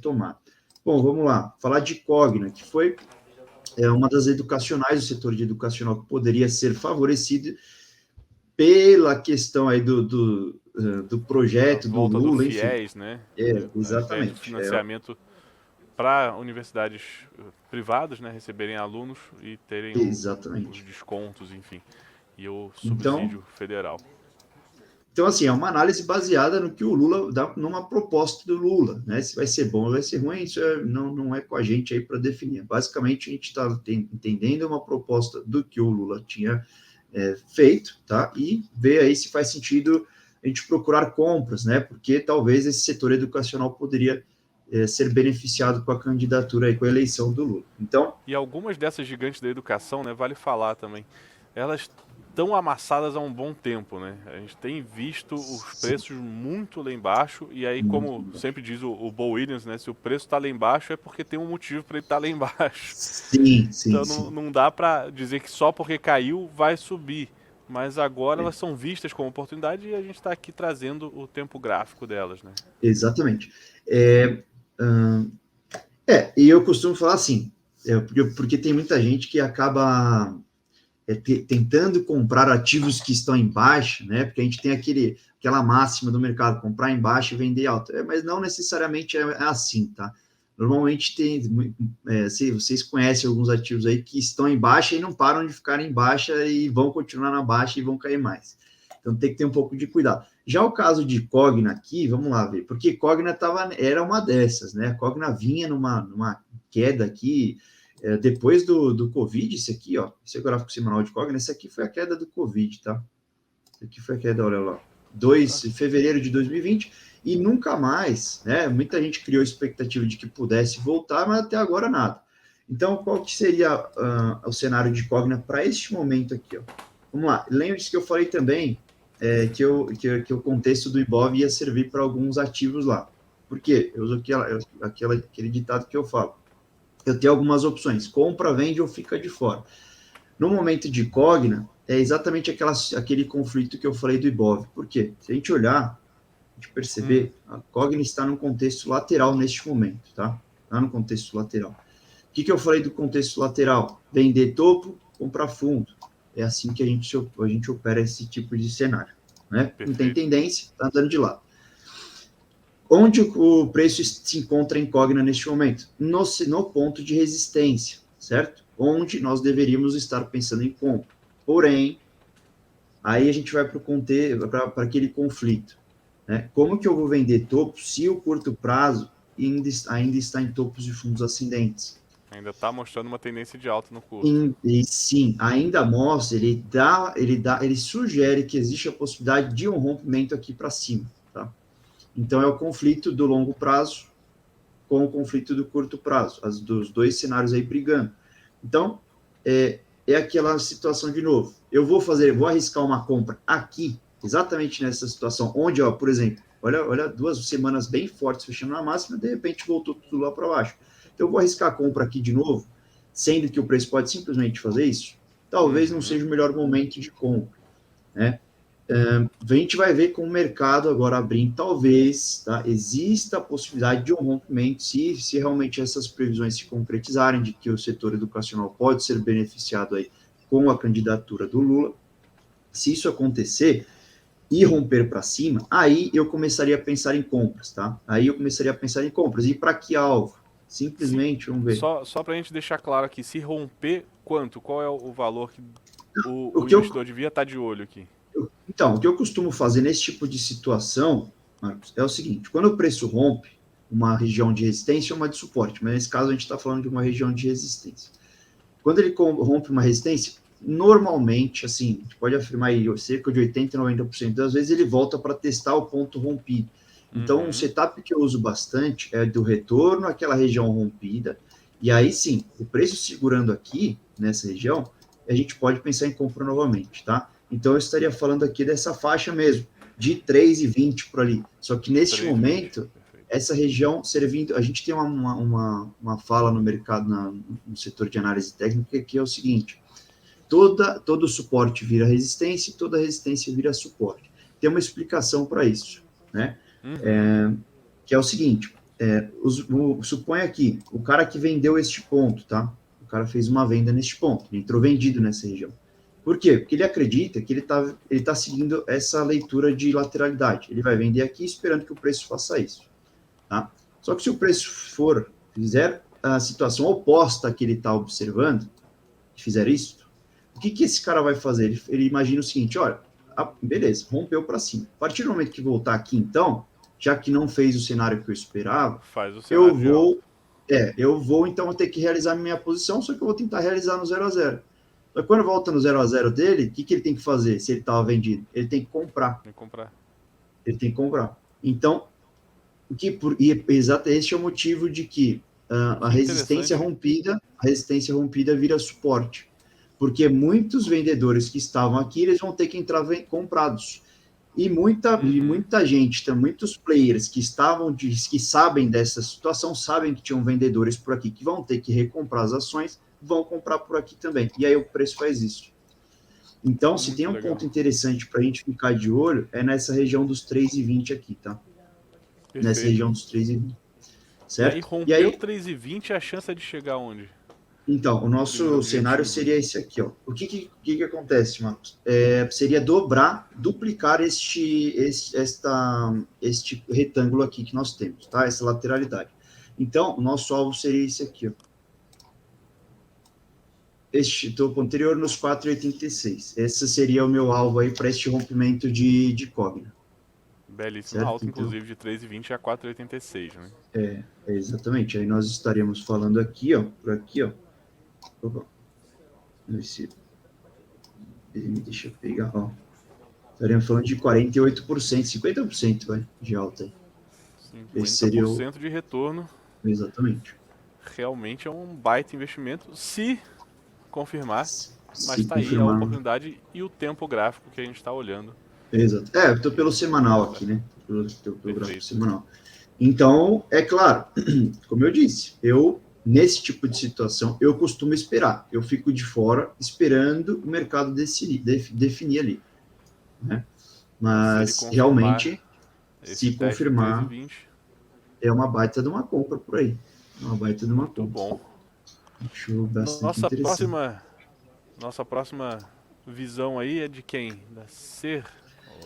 tomada. Bom, vamos lá, falar de Cogna, que foi uma das educacionais do setor de educacional que poderia ser favorecido pela questão aí do projeto do volta do Lula, enfim. FIES, né? As ideias de Exatamente. financiamento para universidades privadas, né, receberem alunos e terem os Exatamente. descontos, enfim, e o Então, subsídio federal. assim, é uma análise baseada no que o Lula dá numa proposta do Lula, né? Se vai ser bom ou vai ser ruim, isso não é com a gente aí para definir. Basicamente, a gente está entendendo uma proposta do que o Lula tinha feito, tá? E ver aí se faz sentido a gente procurar compras, né? Porque talvez esse setor educacional poderia ser beneficiado com a candidatura aí, com a eleição do Lula. Então, E algumas dessas gigantes da educação, né, vale falar também, elas estão amassadas há um bom tempo, né? A gente tem visto os preços muito lá embaixo e aí, como sempre diz o Bo Williams, né, se o preço está lá embaixo é porque tem um motivo para ele estar lá embaixo. sim, sim, Então sim. não dá para dizer que só porque caiu vai subir. Mas agora elas são vistas como oportunidade e a gente está aqui trazendo o tempo gráfico delas, né? Exatamente. E eu costumo falar assim, porque tem muita gente que acaba tentando comprar ativos que estão em baixa, né? Porque a gente tem aquela máxima do mercado, comprar em baixa e vender alto. Mas não necessariamente é assim, tá? Normalmente se vocês conhecem alguns ativos aí que estão em baixa e não param de ficar em baixa e vão continuar na baixa e vão cair mais. Então tem que ter um pouco de cuidado. Já o caso de Cogna aqui, vamos lá ver, porque Cogna era uma dessas, né? Cogna vinha numa queda aqui, depois do Covid, esse aqui, ó, esse é o gráfico semanal de Cogna, esse aqui foi a queda do Covid, tá? Esse aqui foi a queda, olha lá, 2 de fevereiro de 2020, e nunca mais, né? Muita gente criou expectativa de que pudesse voltar, mas até agora nada. Então, qual que seria o cenário de Cogna para este momento aqui, ó? Vamos lá, lembre-se que eu falei também que o contexto do Ibov ia servir para alguns ativos lá. Por quê? Eu uso aquele ditado que eu falo. Eu tenho algumas opções, compra, vende ou fica de fora. No momento de Cogna, é exatamente aquele conflito que eu falei do Ibov. Por quê? Se a gente olhar, a gente perceber, a Cogna está num contexto lateral neste momento, tá? Está no contexto lateral. O que eu falei do contexto lateral? Vender topo, comprar fundo. É assim que a gente opera esse tipo de cenário, né? Não tem Perfeito. tendência, está andando de lado. Onde o preço se encontra em Cogna neste momento? No ponto de resistência, certo? Onde nós deveríamos estar pensando em compra. Porém, aí a gente vai para aquele conflito. Né? Como que eu vou vender topo se o curto prazo ainda está em topos de fundos ascendentes? Ainda está mostrando uma tendência de alta no curto. E sim, ainda mostra, ele sugere que existe a possibilidade de um rompimento aqui para cima. Tá? Então, é o conflito do longo prazo com o conflito do curto prazo, dos dois cenários aí brigando. Então, é aquela situação de novo. Eu vou arriscar uma compra aqui, exatamente nessa situação, onde, ó, por exemplo, olha 2 semanas bem fortes fechando na máxima, de repente voltou tudo lá para baixo. Então, eu vou arriscar a compra aqui de novo, sendo que o preço pode simplesmente fazer isso. Talvez não seja o melhor momento de compra, né? A gente vai ver com o mercado agora abrindo, talvez, tá, exista a possibilidade de um rompimento, se realmente essas previsões se concretizarem, de que o setor educacional pode ser beneficiado aí com a candidatura do Lula. Se isso acontecer e romper para cima, aí eu começaria a pensar em compras, tá? Aí eu começaria a pensar em compras. E para que alvo? Simplesmente, vamos ver. Só para a gente deixar claro aqui, se romper, quanto? Qual é o valor que O o que eu, investidor devia estar de olho aqui? Então, o que eu costumo fazer nesse tipo de situação, Marcos, é o seguinte: quando o preço rompe uma região de resistência ou uma de suporte, mas nesse caso a gente está falando de uma região de resistência. Quando ele rompe uma resistência, normalmente, assim, a gente pode afirmar aí, cerca de 80, 90% das vezes ele volta para testar o ponto rompido. Então, um setup que eu uso bastante é do retorno àquela região rompida, e aí sim, o preço segurando aqui, nessa região, a gente pode pensar em compra novamente, tá? Então, eu estaria falando aqui dessa faixa mesmo, de 3,20 por ali. Só que neste 3,20. momento, Perfeito. essa região servindo, a gente tem uma fala no mercado, no setor de análise técnica, que é o seguinte: todo suporte vira resistência e toda resistência vira suporte. Tem uma explicação para isso, né? Que é o seguinte: Suponha aqui, o cara que vendeu este ponto, tá? O cara fez uma venda neste ponto, ele entrou vendido nessa região. Por quê? Porque ele acredita que ele tá seguindo essa leitura de lateralidade. Ele vai vender aqui esperando que o preço faça isso, tá? Só que se o preço fizer a situação oposta à que ele está observando, fizer isso, o que esse cara vai fazer? Ele imagina o seguinte, olha, beleza, rompeu para cima. A partir do momento que voltar aqui, então, já que não fez o cenário que eu esperava, Faz o cenário de alta. eu vou então ter que realizar minha posição, só que eu vou tentar realizar no 0 a 0. Só que quando volta no 0 a 0 dele, o que ele tem que fazer se ele estava vendido? Ele tem que comprar. Tem que comprar. Ele tem que comprar. Então, exato, esse é o motivo de que a resistência rompida vira suporte. Porque muitos vendedores que estavam aqui, eles vão ter que entrar comprados. E muita gente, muitos players que sabem dessa situação, sabem que tinham vendedores por aqui que vão ter que recomprar as ações, vão comprar por aqui também. E aí o preço faz isso. Então, se tem um ponto interessante para a gente ficar de olho, é nessa região dos 3,20 aqui, tá? Perfeito. Nessa região dos 3,20. Certo? E aí rompeu 3,20, a chance é de chegar onde? Então, o nosso cenário seria esse aqui, ó. O que acontece, Marcos? Seria duplicar este retângulo aqui que nós temos, tá? Essa lateralidade. Então, o nosso alvo seria esse aqui, ó. Este topo anterior nos 4,86. Esse seria o meu alvo aí para este rompimento de Cogna. Belíssima alta, então, inclusive, de 3,20 a 4,86, né? Exatamente. Aí nós estaremos falando aqui, ó, por aqui, ó. Opa. Deixa eu pegar, ó. Estaremos falando de 48%, 50%, vai, de alta aí. 50% esse seria de retorno. Exatamente. Realmente é um baita investimento, se confirmar. Mas está aí a oportunidade e o tempo gráfico que a gente está olhando. Exato. Eu estou pelo semanal aqui, né? Pelo gráfico semanal. Então, é claro, como eu disse, nesse tipo de situação, eu costumo esperar. Eu fico de fora esperando o mercado definir ali. Né? Mas, realmente, se confirmar, é uma baita de uma compra por aí. Uma baita de uma compra. Muito bom. Nossa próxima visão aí é de quem? Da Ser